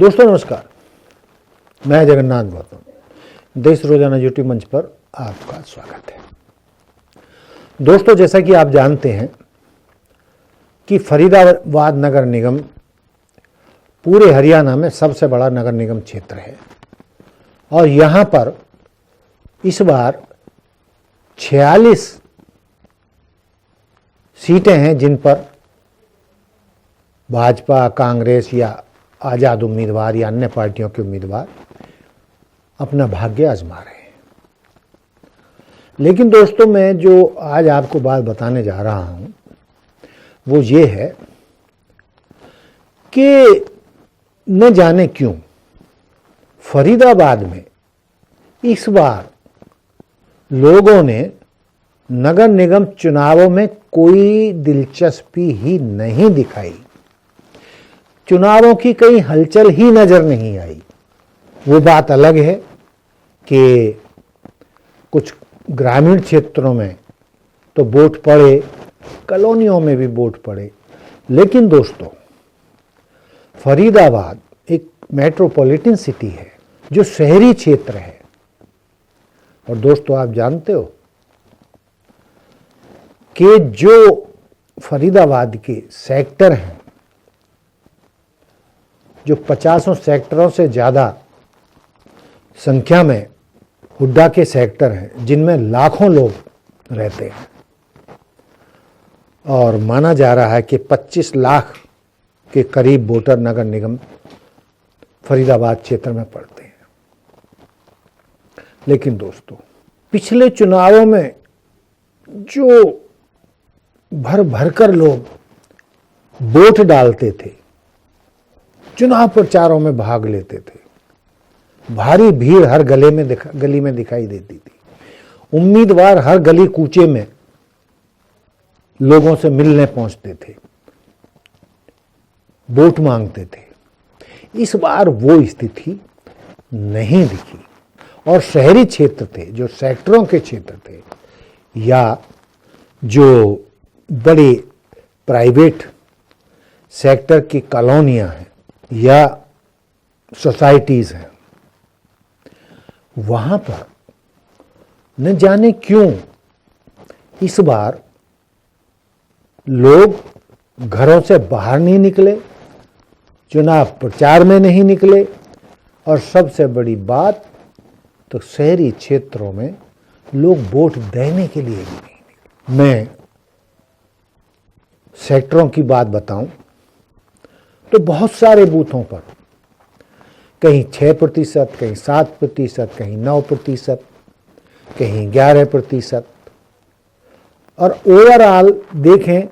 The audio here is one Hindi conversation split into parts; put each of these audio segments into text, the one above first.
दोस्तों नमस्कार, मैं जगन्नाथ गौतम देश रोजाना यूट्यूब मंच पर आपका स्वागत है। दोस्तों, जैसा कि आप जानते हैं कि फरीदाबाद नगर निगम पूरे हरियाणा में सबसे बड़ा नगर निगम क्षेत्र है और यहाँ पर इस बार 46 सीटें हैं जिन पर भाजपा, कांग्रेस या आज़ाद उम्मीदवार या अन्य पार्टियों के उम्मीदवार अपना भाग्य आजमा रहे हैं। लेकिन दोस्तों, मैं जो आज आपको बात बताने जा रहा हूं वो ये है कि न जाने क्यों फरीदाबाद में इस बार लोगों ने नगर निगम चुनावों में कोई दिलचस्पी ही नहीं दिखाई। चुनावों की कहीं हलचल ही नजर नहीं आई। वो बात अलग है कि कुछ ग्रामीण क्षेत्रों में तो वोट पड़े, कॉलोनियों में भी वोट पड़े, लेकिन दोस्तों फरीदाबाद एक मेट्रोपॉलिटन सिटी है जो शहरी क्षेत्र है। और दोस्तों, आप जानते हो कि जो फरीदाबाद के सेक्टर हैं, जो 50 सेक्टरों से ज़्यादा संख्या में हुड्डा के सेक्टर हैं जिनमें लाखों लोग रहते हैं और माना जा रहा है कि 25 लाख के करीब वोटर नगर निगम फरीदाबाद क्षेत्र में पड़ते हैं। लेकिन दोस्तों, पिछले चुनावों में जो भर भर कर लोग वोट डालते थे, चुनाव प्रचारों में भाग लेते थे, भारी भीड़ हर गली में दिखाई देती थी। उम्मीदवार हर गली कूचे में लोगों से मिलने पहुंचते थे, वोट मांगते थे। इस बार वो स्थिति नहीं दिखी और शहरी क्षेत्र थे, जो सेक्टरों के क्षेत्र थे या जो बड़े प्राइवेट सेक्टर की कॉलोनियां हैं या सोसाइटीज़ हैं, वहाँ पर न जाने क्यों इस बार लोग घरों से बाहर नहीं निकले, चुनाव प्रचार में नहीं निकले और सबसे बड़ी बात तो शहरी क्षेत्रों में लोग वोट देने के लिए भी नहीं निकले। मैं सेक्टरों की बात बताऊं तो बहुत सारे बूथों पर कहीं 6%, कहीं 7%, कहीं 9%, कहीं 11% और ओवरऑल देखें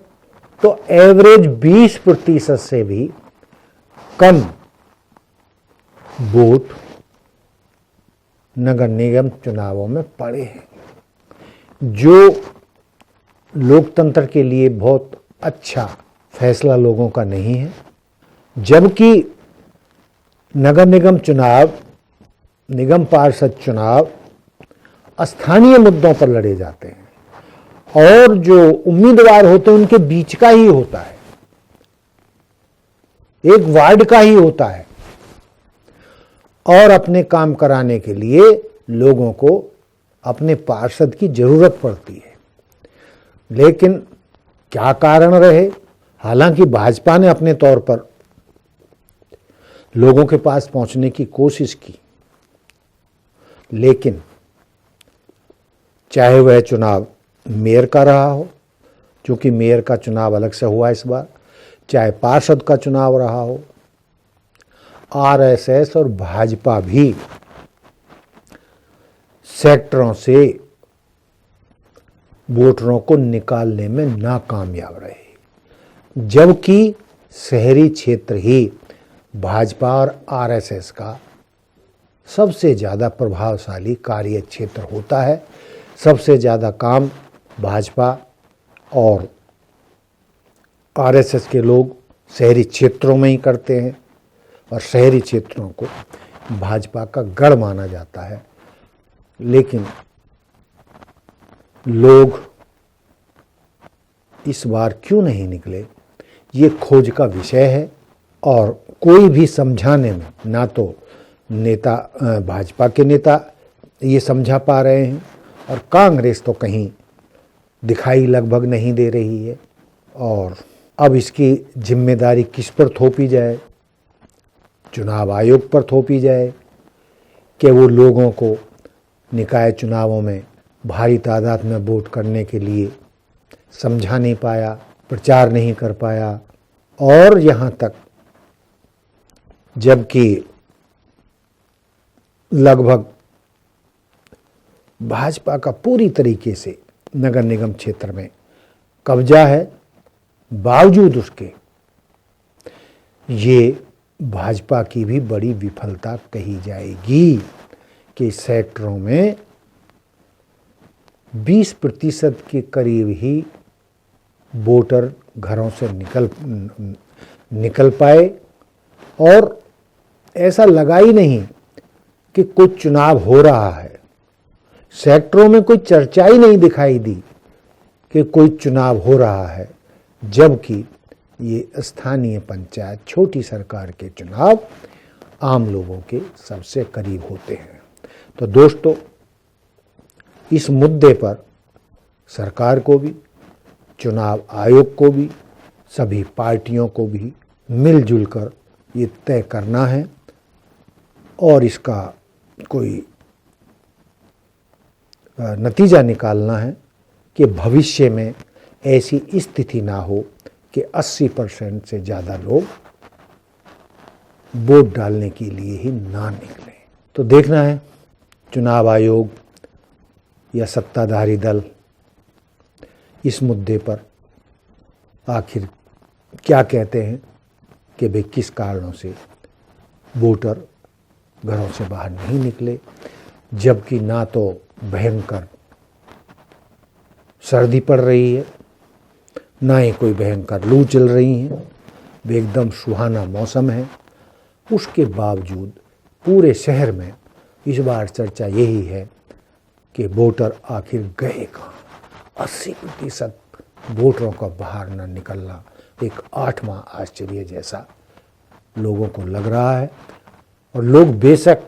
तो एवरेज 20% से भी कम वोट नगर निगम चुनावों में पड़े हैं, जो लोकतंत्र के लिए बहुत अच्छा फैसला लोगों का नहीं है। जबकि नगर निगम चुनाव, निगम पार्षद चुनाव स्थानीय मुद्दों पर लड़े जाते हैं और जो उम्मीदवार होते हैं उनके बीच का ही होता है, एक वार्ड का ही होता है और अपने काम कराने के लिए लोगों को अपने पार्षद की जरूरत पड़ती है। लेकिन क्या कारण रहे, हालांकि भाजपा ने अपने तौर पर लोगों के पास पहुंचने की कोशिश की, लेकिन चाहे वह चुनाव मेयर का रहा हो, क्योंकि मेयर का चुनाव अलग से हुआ इस बार, चाहे पार्षद का चुनाव रहा हो, आरएसएस और भाजपा भी सेक्टरों से वोटरों को निकालने में नाकामयाब रहे। जबकि शहरी क्षेत्र ही भाजपा और आरएसएस का सबसे ज़्यादा प्रभावशाली कार्य क्षेत्र होता है। सबसे ज़्यादा काम भाजपा और आरएसएस के लोग शहरी क्षेत्रों में ही करते हैं और शहरी क्षेत्रों को भाजपा का गढ़ माना जाता है। लेकिन लोग इस बार क्यों नहीं निकले, ये खोज का विषय है और कोई भी समझाने में ना तो नेता भाजपा के नेता ये समझा पा रहे हैं और कांग्रेस तो कहीं दिखाई लगभग नहीं दे रही है। और अब इसकी जिम्मेदारी किस पर थोपी जाए? चुनाव आयोग पर थोपी जाए कि वो लोगों को निकाय चुनावों में भारी तादाद में वोट करने के लिए समझा नहीं पाया, प्रचार नहीं कर पाया। और यहाँ तक जबकि लगभग भाजपा का पूरी तरीके से नगर निगम क्षेत्र में कब्जा है, बावजूद उसके ये भाजपा की भी बड़ी विफलता कही जाएगी कि सेक्टरों में 20% के करीब ही वोटर घरों से निकल पाए। और ऐसा लगा ही नहीं कि कुछ चुनाव हो रहा है। सेक्टरों में कोई चर्चा ही नहीं दिखाई दी कि कोई चुनाव हो रहा है, जबकि ये स्थानीय पंचायत, छोटी सरकार के चुनाव आम लोगों के सबसे करीब होते हैं। तो दोस्तों, इस मुद्दे पर सरकार को भी, चुनाव आयोग को भी, सभी पार्टियों को भी मिलजुल कर ये तय करना है और इसका कोई नतीजा निकालना है कि भविष्य में ऐसी स्थिति ना हो कि 80% से ज़्यादा लोग वोट डालने के लिए ही ना निकलें। तो देखना है चुनाव आयोग या सत्ताधारी दल इस मुद्दे पर आखिर क्या कहते हैं कि भाई किस कारणों से वोटर घरों से बाहर नहीं निकले, जबकि ना तो भयंकर सर्दी पड़ रही है, ना ही कोई भयंकर लू चल रही है, वे एकदम सुहाना मौसम है। उसके बावजूद पूरे शहर में इस बार चर्चा यही है कि वोटर आखिर गए कहाँ। 80% वोटरों का बाहर न निकलना एक 8वां आश्चर्य जैसा लोगों को लग रहा है। और लोग बेशक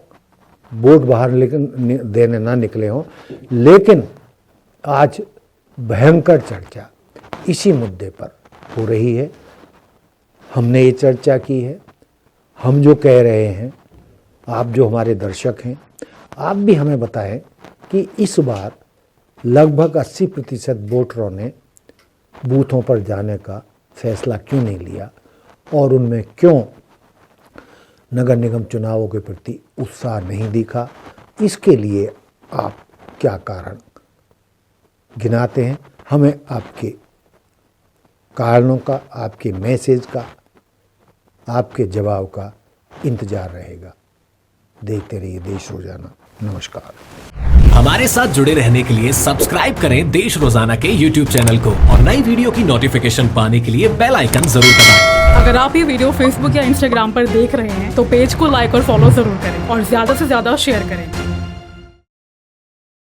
वोट बाहर देने ना निकले हों, लेकिन आज भयंकर चर्चा इसी मुद्दे पर हो रही है। हमने ये चर्चा की है, हम जो कह रहे हैं, आप जो हमारे दर्शक हैं, आप भी हमें बताएं कि इस बार लगभग 80% वोटरों ने बूथों पर जाने का फैसला क्यों नहीं लिया और उनमें क्यों नगर निगम चुनावों के प्रति उत्साह नहीं दिखा। इसके लिए आप क्या कारण गिनाते हैं? हमें आपके कारणों का, आपके मैसेज का, आपके जवाब का इंतजार रहेगा। देखते रहिए देश रोजाना। नमस्कार। हमारे साथ जुड़े रहने के लिए सब्सक्राइब करें देश रोजाना के YouTube चैनल को और नई वीडियो की नोटिफिकेशन पाने के लिए बेल आइकन जरूर दबाएं। अगर आप ये वीडियो Facebook या Instagram पर देख रहे हैं तो पेज को लाइक और फॉलो जरूर करें और ज्यादा से ज्यादा शेयर करें।